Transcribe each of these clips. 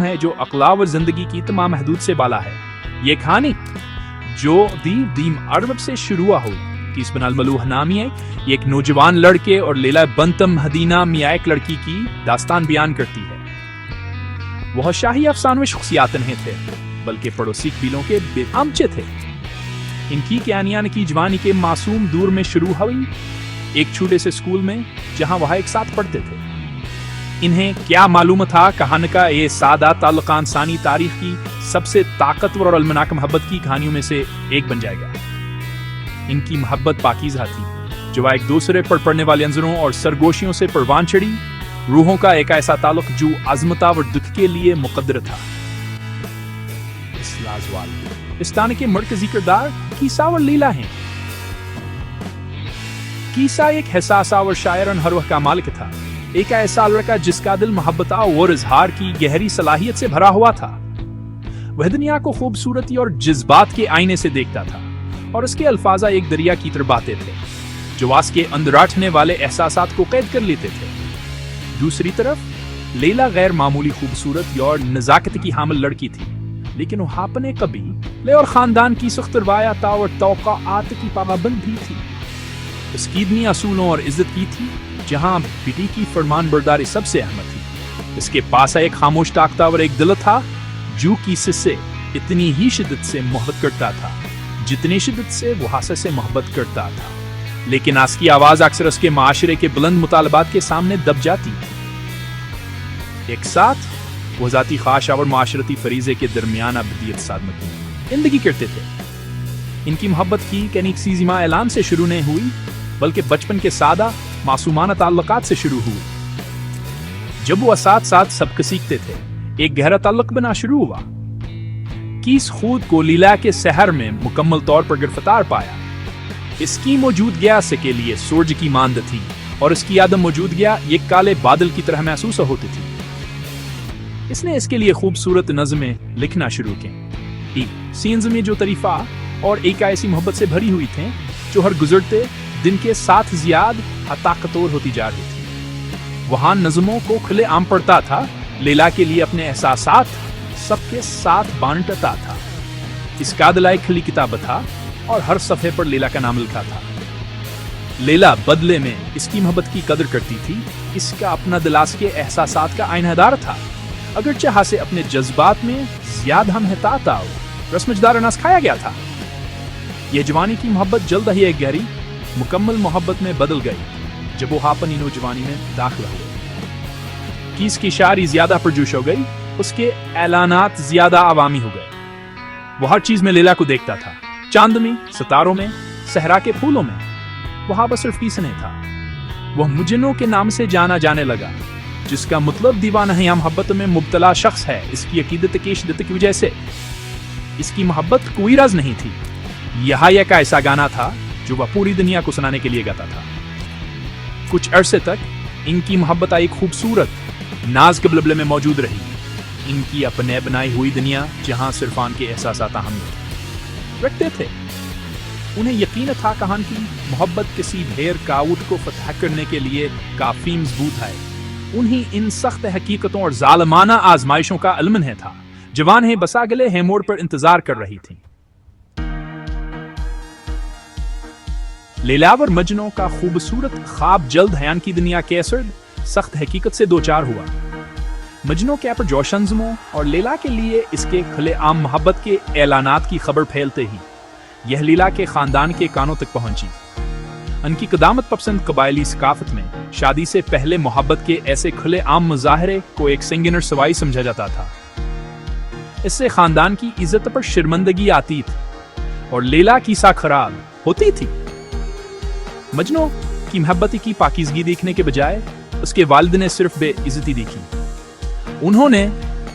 ہے جو اخلاق و زندگی کی تمام حدود سے بالا ہے۔ یہ کہانی جو دیم عرب سے شروع ہوئی کس بن الملوح نامی ہے، یہ ایک نوجوان لڑکے اور لیلا بنتم مدینہ میاں ایک لڑکی کی داستان بیان کرتی ہے۔ وہ شاہی افسانوی شخصیات نہیں تھے بلکہ پڑوسی قبیلوں کے بے آمچے تھے۔ ان کی کہانیاں کی جوانی کے معصوم دور میں شروع ہوئی ایک چھوٹے سے اسکول میں جہاں وہ ایک ساتھ پڑھتے تھے۔ انہیں کیا معلوم تھا کہانی کا یہ سادہ تعلقہ انسانی تاریخ کی سب سے طاقتور اور المناک محبت کی کہانیوں میں سے ایک بن جائے گا۔ ان کی محبت پاکیزہ تھی جو ایک دوسرے پر پڑنے والے انظروں اور سرگوشیوں سے پروان چڑھی، روحوں کا ایک ایسا تعلق جو عظمت اور دکھ کے لیے مقدر تھا۔ اس کہانی کے مرکزی کردار کیسا اور لیلا ہیں۔ کیسا ایک حساس اور شاعر ہر روح کا مالک تھا، ایک ایسا لڑکا جس کا دل محبت اور اظہار کی گہری صلاحیت سے بھرا ہوا تھا۔ وہ دنیا کو خوبصورتی اور جذبات کے آئینے سے دیکھتا تھا اور اس کے الفاظ ایک دریا کی طرح بہتے تھے جو اس کے اندر اٹھنے والے احساسات کو قید کر لیتے تھے۔ دوسری طرف لیلا غیر معمولی خوبصورت اور نزاکت کی حامل لڑکی تھی، لیکن وہ اپنے قبیلے اور خاندان کی سخت روایات اور توقعات کی پابند بھی تھی۔ اس کی دینی اصولوں اور عزت کی تھی جہاں بیٹی کی فرمان برداری سب سے اہم تھی۔ اس کے پاس ایک خاموش طاقت اور ایک دل تھا جو کسی سے اتنی ہی شدت سے محبت کرتا تھا جتنی شدت سے وہ حاسس سے محبت کرتا تھا، لیکن اس کی آواز اکثر اس کے معاشرے کے بلند مطالبات کے سامنے دب جاتی تھی۔ ایک ساتھ وہ ذاتی خواہش اور معاشرتی فریضے کے درمیان ابدیت صادمت کی زندگی کرتے تھے۔ ان کی محبت کی کسی زیمہ اعلان سے شروع نہیں ہوئی بلکہ بچپن کے سادہ معصومانہ تعلقات سے شروع ہوئی۔ جب وہ ساتھ ساتھ سبق سیکھتے تھے ایک گہرا تعلق بنا شروع ہوا۔ کیس خود کو لیلا کے سحر میں مکمل طور پر گرفتار پایا۔ اس کی موجودگی سے کے لیے سورج کی ماند تھی اور اس کی عدم موجودگی ایک کالے بادل کی طرح محسوس ہوتی تھی۔ اس نے اس کے لیے خوبصورت نظمیں لکھنا شروع کی، سینز میں جو طریفہ اور ایک ایسی محبت سے بھری ہوئی تھیں جو ہر گزرتے دن کے ساتھ زیادہ طاقتور ہوتی جا رہی تھی۔ وہاں نظموں کو کھلے عام پڑھتا تھا، لیلا کے لیے اپنے احساسات سب کے ساتھ بانٹتا تھا۔ اس کا دل ایک کھلی کتاب تھا اور ہر صفحے پر لیلا کا نام لکھا تھا۔ لیلا بدلے میں اس کی محبت کی قدر کرتی تھی۔ اس کا اپنا دل اس کے احساسات کا آئینہ دار تھا، اگرچہ ہاسے اپنے جذبات میں زیادہ ہم احتاط اور رسمجدار اناس کھایا گیا تھا۔ یہ جوانی کی محبت جلد ہی ایک گہری مکمل محبت میں بدل گئی جب وہ اپنی نوجوانی میں داخل ہوئے۔ کیس کی شاعری زیادہ پرجوش ہو گئی، اس کے اعلانات زیادہ عوامی ہو گئے۔ وہ ہر چیز میں لیلا کو دیکھتا تھا، چاند میں، ستاروں میں، صحرا کے پھولوں میں۔ وہاں بس صرف کیس نہیں تھا، وہ مجنوں کے نام سے جانا جانے لگا، جس کا مطلب دیوانہ یا محبت میں مبتلا شخص ہے۔ اس کی عقیدت کی شدت کی وجہ سے اس کی محبت کوئی راز نہیں تھی، یہاں ایک ایسا گانا تھا جو وہ پوری دنیا کو سنانے کے لیے گاتا تھا۔ کچھ عرصے تک ان کی محبت ایک خوبصورت ناز کے بلبلے میں موجود رہی، ان کی اپنے بنائی ہوئی دنیا جہاں صرف ان کے احساسات اہمیت رکھتے تھے۔ انہیں یقین تھا کہان کی محبت کسی بھیر کاؤٹ کو فتح کرنے کے لیے کافی مضبوط ہے۔ انہیں ان سخت حقیقتوں اور ظالمانہ آزمائشوں کا علم نہیں تھا۔ جوان ہیں بسا گلے ہے موڑ پر انتظار کر رہی تھیں۔ لیلا اور مجنوں کا خوبصورت خواب جلد حیان کی دنیا کے اثر سخت حقیقت سے دوچار ہوا۔ مجنوں کے پر جوشنزموں اور لیلا کے لیے اس کے کھلے عام محبت کے اعلانات کی خبر پھیلتے ہی یہ لیلا کے خاندان کے کانوں تک پہنچی۔ ان کی قدامت پسند قبائلی ثقافت میں شادی سے پہلے محبت کے ایسے کھلے عام مظاہرے کو ایک سنگین رسوائی سمجھا جاتا تھا۔ اس سے خاندان کی عزت پر شرمندگی آتی تھی اور لیلا کی سا خراب ہوتی تھی۔ مجنوں کی محبت کی پاکیزگی دیکھنے کے بجائے اس کے والد نے صرف بے عزتی دیکھی۔ انہوں نے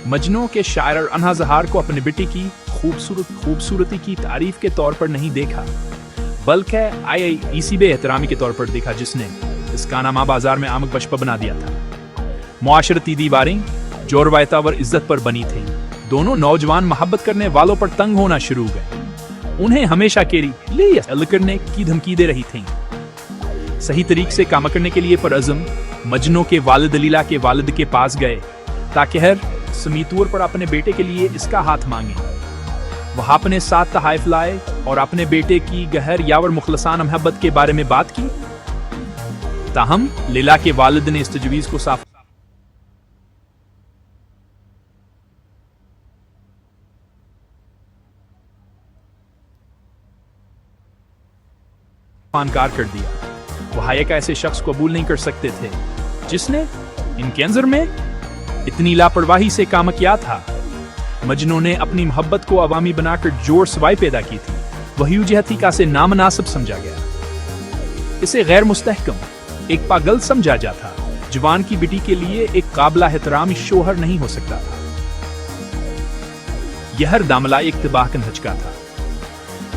مجنوں کے شاعر اور انہا زہار کو اپنے بیٹی کی خوبصورتی کی تعریف کے طور پر نہیں دیکھا بلکہ اسی بے احترامی کے طور پر دیکھا جس نے اس کا نامہ بازار میں آمک بشپا بنا دیا تھا۔ معاشرتی دیواریں جو روایت اور عزت پر بنی تھیں دونوں نوجوان محبت کرنے والوں پر تنگ ہونا شروع ہو گئے۔ انہیں ہمیشہ کے لیے الگ کرنے کی دھمکی دے رہی تھیں۔ صحیح طریقے سے کام کرنے کے لیے پر عزم مجنوں کے والد لیلا کے والد کے پاس گئے تاکہ ہر समीतूर पर अपने बेटे के लिए इसका हाथ मांगे। वह अपने साथ तहाइफ लाए और अपने बेटे की गहर यावर मुखलसाना मोहब्बत के बारे में बात की। ताहम लैला के वालिद ने इस तजवीज को साफ इनकार कर दिया। वह एक ऐसे शख्स को कबूल नहीं कर सकते थे जिसने इनके अंजर में इतनी लापरवाही से काम किया था। मजनू ने अपनी मोहब्बत को अवामी बनाकर जोर सवाई पैदा की थी। वही उजहतीका से नामनासिब समझा गया। इसे गैर मुस्तहकम, एक पागल समझा जाता। जवान की बेटी के लिए एक काबिल एहतराम शोहर नहीं हो सकता था। यह हर दामला एक तबाहकन हचका था।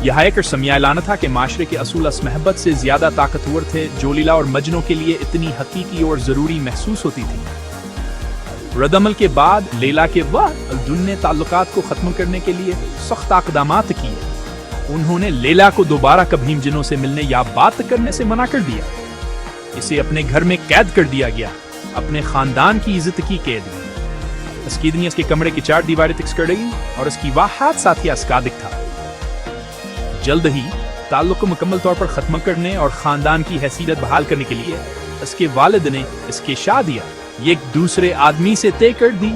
यह एक समिया ऐलान था कि माशरे के असूल अस महब्बत से ज्यादा ताकतवर थे, जो लैला और मजनू के लिए इतनी हकीकी और जरूरी महसूस होती थी। रद्दमल के बाद लैला के वालिदैन ने ताल्लुकात को खत्म करने के लिए सख्त इक़दामात किए। उन्होंने लैला को दोबारा कभी मजनू से मिलने या बात करने से मना कर दिया। इसे अपने घर में कैद कर दिया गया, अपने खानदान की इज्जत की कैद। अस्कीदनी इसके कमरे की 4 दीवारें तिक्स कर गई और इसकी वाहद साथी अस्कादिक था। जल्द ही ताल्लुक को मुकम्मल तौर पर खत्म करने और खानदान की हैसियत बहाल करने के लिए इसके वालिद ने इसकी शादियां एक दूसरे आदमी से तय कर दी।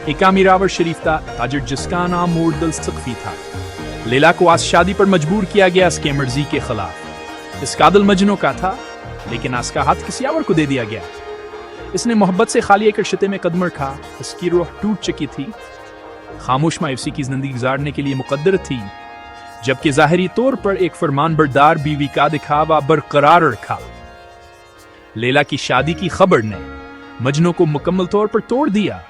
एक अमीरावर शरीफ था, ताजिर जिसका नाम मुर्दल सक़फ़ी था। लैला को आज शादी पर मजबूर किया गया इसके मर्जी के खिलाफ। इसका दिल मजनू का था, लेकिन इसका हाथ किसी और को दे दिया गया। इसने मोहब्बत से खाली एक रिश्ते में कदम रखा। इसकी रूह टूट चुकी थी, खामोश मायूसी की जिंदगी गुजारने के लिए मुकद्दर थी, जबकि जाहिरी तौर पर एक फरमानबरदार बीवी का दिखावा बरकरार रखा। लैला की शादी की खबर ने मजनू को मुकम्मल तौर पर तोड़ दिया।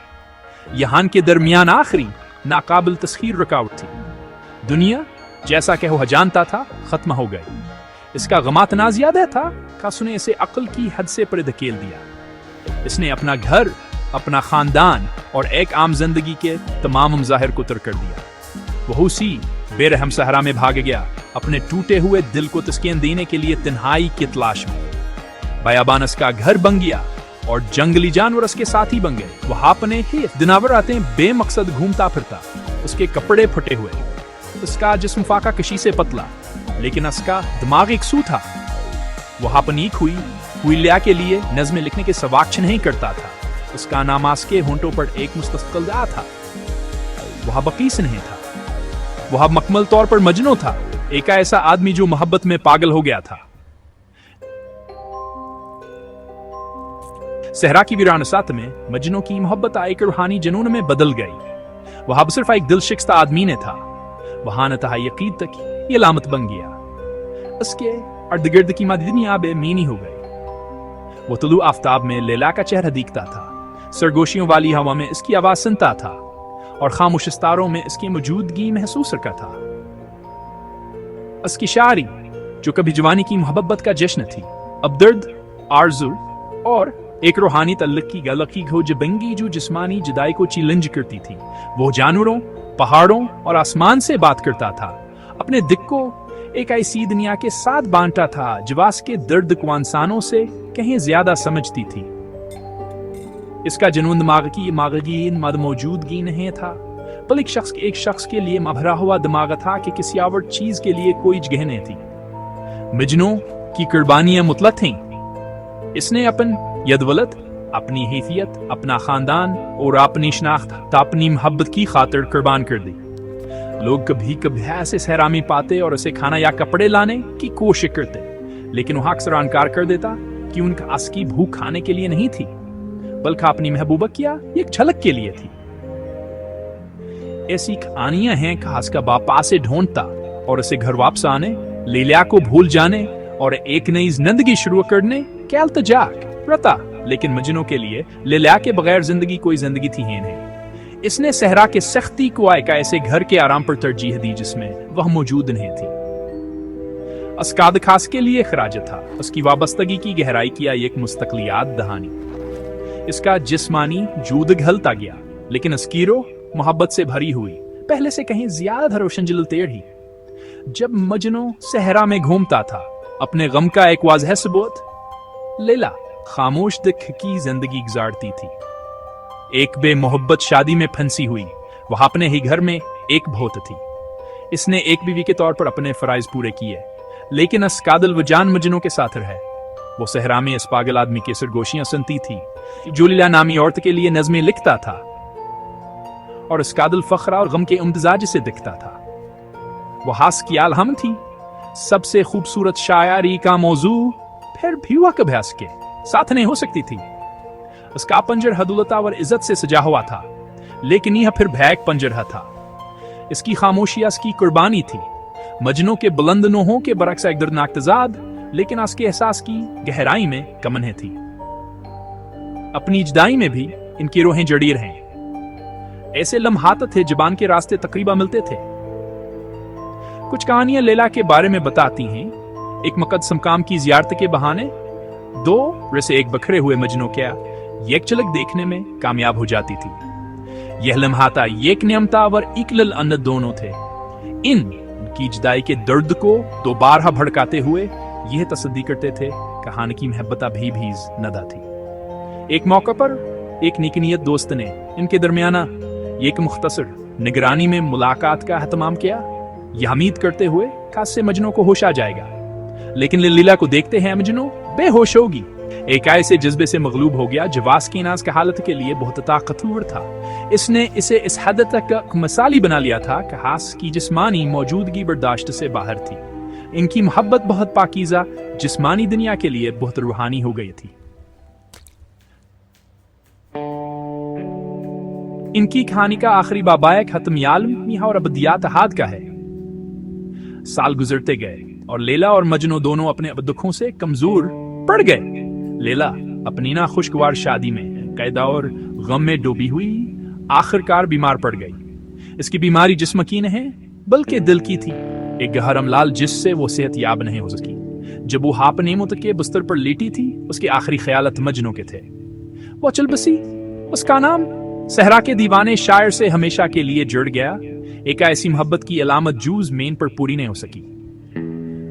यहाँ के दरमियान आखिरी नाकाबिल तस्खीर रुकावट थी। दुनिया जैसा कि वह जानता था खत्म हो गई। इसका गमा तनाज़ था कि उसने इसे अक्ल की हद से पर धकेल दिया। इसने अपना घर, अपना खानदान और एक आम जिंदगी के तमाम मज़ाहिर को तर कर दिया। वह उसी बेरहम सहरा में भाग गया, अपने टूटे हुए दिल को तस्कीन देने के लिए तन्हाई की तलाश में। बयाबानस का घर बन गया और जंगली जानवर उसके साथी बन गए। वह अपने ही दिनावर रातें बेमकसद घूमता फिरता। उसके कपड़े फटे हुए, उसका जिस्म फाका कशी से पतला, लेकिन उसका दिमाग एक सू था। वह अपनी हुईलिया के लिए नज़्में लिखने के सवाक्ष नहीं करता था। उसका नामास के होंठों पर एक मुस्तक़िल दा था। वह बकीस नहीं था, वह मकमल तौर पर मजनू था, एक ऐसा आदमी जो मोहब्बत में पागल हो गया था। सहरा की वीरानसात में मजनू की मोहब्बत एक रूहानी जुनून में बदल गई। वह अब सिर्फ एक दिलशिकस्ता आदमी ने था, वहां नतहा यकीन तक ये लामत बन गया। उसके अर्द गिर्द की मादी दुनिया बेमीनी हो गई। वो तुलू आफ्ताब में लैला का चेहरा दिखता था, सरगोशियों वाली हवा में इसकी आवाज सुनता था और खामोश सितारों में इसकी मौजूदगी महसूस रखा था। उसकी शायरी जो कभी जवानी की मोहब्बत का जश्न थी, अब दर्द, आरज़ू और एक रूहानी तल्लुक़ की गलकी खोजबंगी जो जिस्मानी जुदाई को चैलेंज करती थी। वो जानवरों, पहाड़ों और आसमान से बात करता था। अपने दिल को एक ऐसी दुनिया के साथ बांटा था जवास के दर्द को इंसानों से कहीं ज्यादा समझती थी। इसका जुनून दिमाग की मद मौजूदगी नहीं था, बल्कि एक शख्स के लिए भरा हुआ दिमाग था कि किसी और चीज के लिए कोई जगह नहीं थी। मजनू की कुर्बानियां मुतलक थीं। इसने अपन यदवलत, अपनी हैसियत, अपना खानदान और अपनी शनाख्त अपनी मोहब्बत की खातिर कुर्बान कर दी। लोग कभी कभी ऐसे सहरामी पाते और उसे खाना या कपड़े लाने की कोशिश करते, लेकिन वह अक्सर इनकार कर देता कि उनका असली भूख खाने के लिए नहीं थी, बल्कि अपनी महबूबा किया एक झलक के लिए थी। ऐसी कहानियां हैं कि उसका बापा से ढूंढता और उसे घर वापस आने, लैला को भूल जाने और एक नई जिंदगी शुरू करने के इल्तिजाक रता। लेकिन मजनू के लिए लैला के बगैर जिंदगी कोई जिंदगी थी ही नहीं। इसने सहरा के सख्ती को एक ऐसे घर के आराम पर तरजीह दी जिसमें वह मौजूद नहीं थी। अस्काद खास के लिए खराज था, उसकी वाबस्तगी की गहराई किया एक मुस्तकलियात दहानी। इसका जिस्मानी जूद घलता गया, लेकिन उसकी रूह मोहब्बत से भरी हुई, पहले से कहीं ज्यादा रोशन टेढ़ी। जब मजनू सहरा में घूमता था, अपने गम का एक वाज़ह सबूत, लैला खामोश दिख की जिंदगी गुजारती थी। एक बे मोहब्बत शादी में फंसी हुई। वहां अपने ही घर में एक भौत थी। इसने एक बीवी के तौर पर अपने फराइज पूरे किए, लेकिन अस कादल व जान मजनू के साथ रहे। वो सहरा में इस पागल आदमी की सरगोशियां सुनती थी जो लीला नामी औरत के लिए नज़में लिखता था, और इस कादल फखरा और गम के इम्तिजाज से दिखता था। वो हास की आलहम थी, सबसे खूबसूरत शायरी का मौजू, फिर भी वह अभ्यास के साथ नहीं हो सकती थी। उसका पंजर हदुलता और इज्जत से सजा हुआ था, लेकिन यह फिर भैक पंजर था। इसकी खामोशियां इसकी कुर्बानी थी। मजनू के बुलंद नोहों के बरक्स एक दर्दनाक तजाद, लेकिन उसके एहसास की गहराई में कमन थी। अपनी जुदाई में भी इनकी रोहें जड़ी रहें। ऐसे लम्हात थे जबान के रास्ते तकरीबा मिलते थे। कुछ कहानियां लैला के बारे में बताती हैं। एक मुकद्दस मकाम की जियारत के बहाने दो रसे एक बखरे हुए मजनू क्या एक झलक देखने में कामयाब हो जाती थी। यह लम्हाता एक नियमता और इकलल अन्न दोनों थे। इनकी जुदाई के दर्द को दोबारा भड़काते हुए यह तसद्दी करते थे कहानी की मोहब्बत भी नदा थी। एक मौका पर एक निकनियत दोस्त ने इनके दरमियाना एक मुख्तसर निगरानी में मुलाकात का एहतमाम किया, यह उम्मीद करते हुए खास से मजनू को होश आ जाएगा। लेकिन लीला को देखते हैं मजनू बेहोश होगी। एक ऐसे जज्बे से मगलूब हो गया जो वास्कीनास की हालत के लिए बहुत ताकतवर था। इसने इसे इस हद तक मसाली बना लिया था कि हास की जिस्मानी मौजूदगी बर्दाश्त से बाहर थी। इनकी मोहब्बत बहुत पाकीज़ा जिस्मानी दुनिया के लिए बहुत रूहानी हो गई थी। इनकी कहानी का आखिरी बाबायक खत्म यालम और अबदियात हाद का है। साल गुजरते गए और लैला और मजनू दोनों अपने दुखों से कमजोर पड़ गए। लैला अपनी ना खुशगवार शादी में कैदा और गम में डूबी हुई आखिरकार बीमार पड़ गई। इसकी बीमारी जिस्म की नहीं बल्कि दिल की थी, एक गहर अमलाल जिससे वो सेहतयाब नहीं हो सकी। जब वो हाप नेमत के बिस्तर पर लेटी थी, उसके आखिरी ख्यालत मजनू के थे। वो चल बसी। उसका नाम सहरा के दीवाने शायर से हमेशा के लिए जुड़ गया। एक ऐसी मोहब्बत की अलामत जूज मेन पर पूरी नहीं हो सकी।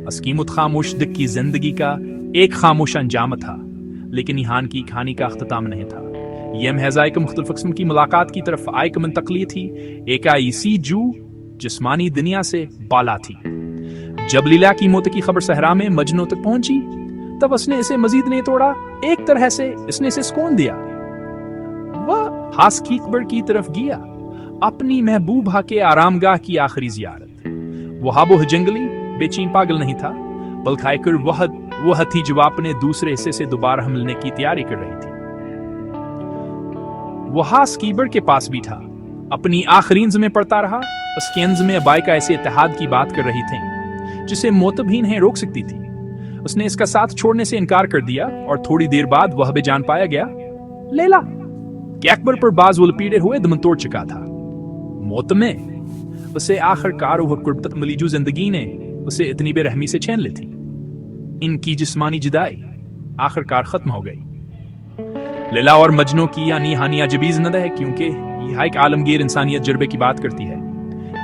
अस्कीमुत खामोश दिक की जिंदगी का एक खामोश अंजाम था, लेकिन ईहान की कहानी का अख्ताम नहीं था। यह महज़ एक मुख्तलिफ किस्म की मुलाकात की तरफ आयक मुंतकली थी। एक ऐसी जू जिस्मानी दुनिया से बाला थी। जब लीला की मौत की खबर सहरा में मजनू तक पहुंची, तब उसने इसे मजीद नहीं तोड़ा। एक तरह से इसने इसे सुकून दिया। वह हास की कब्र की तरफ गया, अपनी महबूबा के आरामगाह की आखिरी जियारत। वह हाबो जंगली बेचैन पागल नहीं था, बल्कि वह थी जो अपने दूसरे हिस्से से दोबारा मिलने की तैयारी कर रही थी। वह हास कीबर के पास भी था, अपनी आखिरी में पड़ता रहा। उसके अंज में अबाई का ऐसे इत्तेहाद की बात कर रही थी जिसे मौत भी नहीं रोक सकती थी। उसने इसका साथ छोड़ने से इनकार कर दिया और थोड़ी देर बाद वह भी जान पाया गया लैला कि अकबर पर बाज लपीटे हुए दमन तोड़ चुका था। मौत में उसे आखिरकार वह कुर्बत मलीजू जिंदगी ने उसे इतनी बेरहमी से छीन ली थी। इनकी जिस्मानी जुदाई आखिरकार खत्म हो गई। लैला और मजनू की यानी हानि अजबीज नद है, क्योंकि यह एक आलमगीर इंसानियत जज्बे की बात करती है।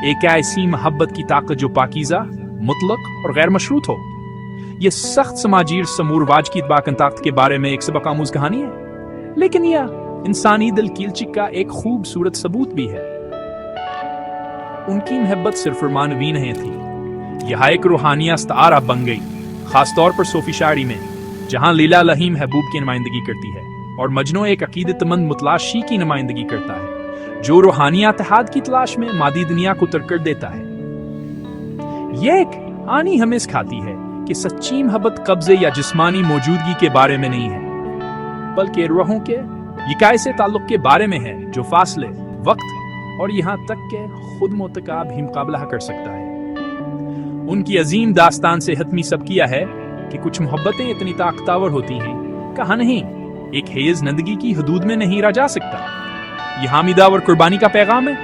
एक ऐसी मोहब्बत की ताकत जो पाकीज़ा, मुतलक और गैर मशरूत हो। यह सख्त समाजी समूरवाज की बाकन ताकत के बारे में एक सबक आमूज कहानी है, लेकिन यह इंसानी दिल कीलची का एक खूबसूरत सबूत भी है। उनकी मोहब्बत सिर्फ मानवी नहीं थी, यह एक रूहानिया इस्तारा बन गई, खासतौर पर सूफी शायरी में, जहां लीला लहीम महबूब की नुमाइंदगी करती है और मजनू एक अकीदतमंद मुतलाशी की नुमाइंदगी करता है जो रूहानिया इत्तेहाद की तलाश में मादी दुनिया को तर्क कर देता है। यह एक कहानी हमें सिखाती है कि सच्ची मोहब्बत कब्जे या जिस्मानी मौजूदगी के बारे में नहीं है, बल्कि रूहों के यकाए से ताल्लुक के बारे में है, जो फासले, वक्त और यहाँ तक के खुद मोतका भी मुकाबला कर सकता है। उनकी अजीम दास्तान से हतमी सब किया है कि कुछ मोहब्बतें इतनी ताकतवर होती हैं, कहा नहीं एक हेज जिंदगी की हदूद में नहीं रह जा सकता। यह हामिदा और कुर्बानी का पैगाम है।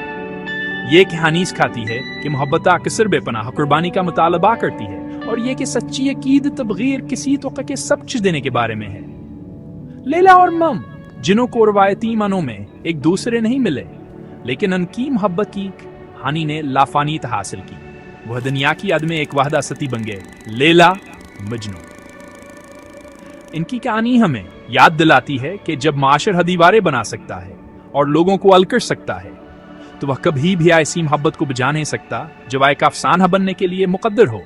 ये कहानी सिखाती है कि मोहब्बत अक्सर बेपनाह कुर्बानी का मुतालबा करती है, और ये कि सच्ची अकीद तबगीर किसी तो के सब कुछ देने के बारे में है। लैला और मम, जिन्हों को रवायती मानों में एक दूसरे नहीं मिले, लेकिन उनकी मोहब्बत की कहानी ने लाफानीत हासिल की। वह दुनिया की याद में एक वाहदा सती बन गए, लैला मजनू। इनकी कहानी हमें याद दिलाती है कि जब माशर दीवारें बना सकता है اور لوگوں کو ال کر سکتا ہے تو وہ کبھی بھی ایسی محبت کو بجا نہیں سکتا جو ایک افسانہ بننے کے لیے مقدر ہو۔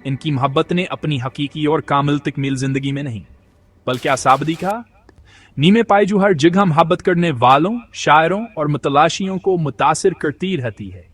ان کی محبت نے اپنی حقیقی اور کامل تکمیل زندگی میں نہیں بلکہ آسابدی کہا نیمے پائے جو ہر جگہ محبت کرنے والوں، شاعروں اور متلاشیوں کو متاثر کرتی رہتی ہے۔